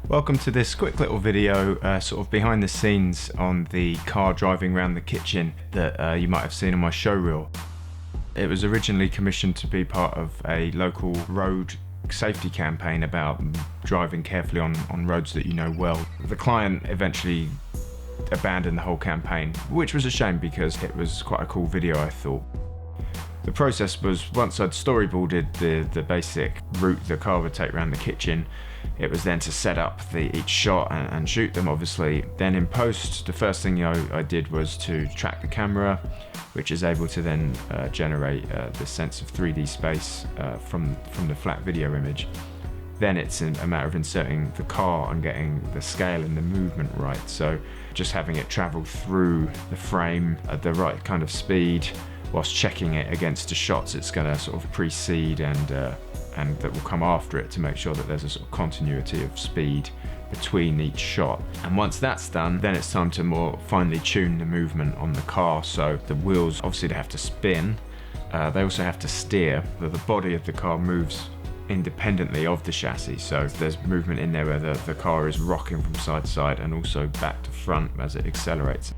Welcome to this quick little video, sort of behind the scenes on the car driving around the kitchen that you might have seen on my showreel. It was originally commissioned to be part of a local road safety campaign about driving carefully on roads that you know well. The client eventually abandoned the whole campaign, which was a shame because it was quite a cool video, I thought. The process was, once I'd storyboarded the basic route the car would take around the kitchen, it was then to set up each shot and shoot them, obviously. Then in post, the first thing I did was to track the camera, which is able to then generate the sense of 3D space from the flat video image. Then it's a matter of inserting the car and getting the scale and the movement right. So just having it travel through the frame at the right kind of speed, whilst checking it against the shots it's going to sort of precede and that will come after it, to make sure that there's a sort of continuity of speed between each shot. And once that's done, then it's time to more finely tune the movement on the car. So the wheels, obviously, they have to spin, they also have to steer. The body of the car moves independently of the chassis, so there's movement in there where the car is rocking from side to side and also back to front as it accelerates.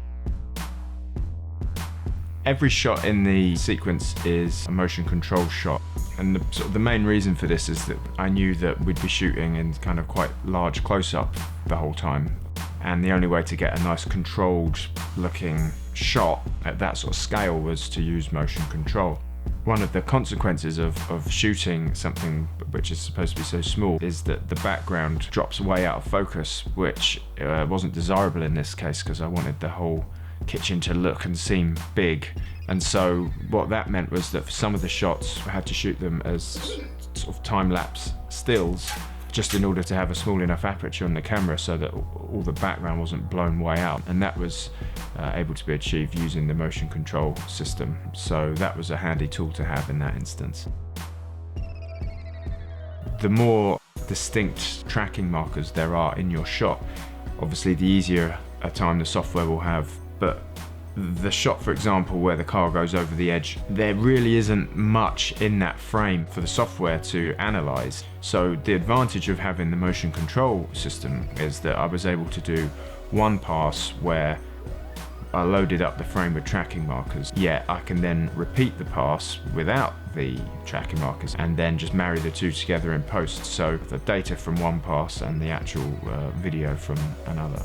Every shot in the sequence is a motion control shot, and the main reason for this is that I knew that we'd be shooting in kind of quite large close-up the whole time, and the only way to get a nice controlled looking shot at that sort of scale was to use motion control. One of the consequences of shooting something which is supposed to be so small is that the background drops way out of focus, which wasn't desirable in this case because I wanted the whole kitchen to look and seem big. And so what that meant was that for some of the shots I had to shoot them as sort of time-lapse stills, just in order to have a small enough aperture on the camera so that all the background wasn't blown way out. And that was able to be achieved using the motion control system. So that was a handy tool to have in that instance. The more distinct tracking markers there are in your shot, obviously the easier a time the software will have. But the shot, for example, where the car goes over the edge, there really isn't much in that frame for the software to analyze. So the advantage of having the motion control system is that I was able to do one pass where I loaded up the frame with tracking markers, yet I can then repeat the pass without the tracking markers and then just marry the two together in post. So the data from one pass and the actual video from another.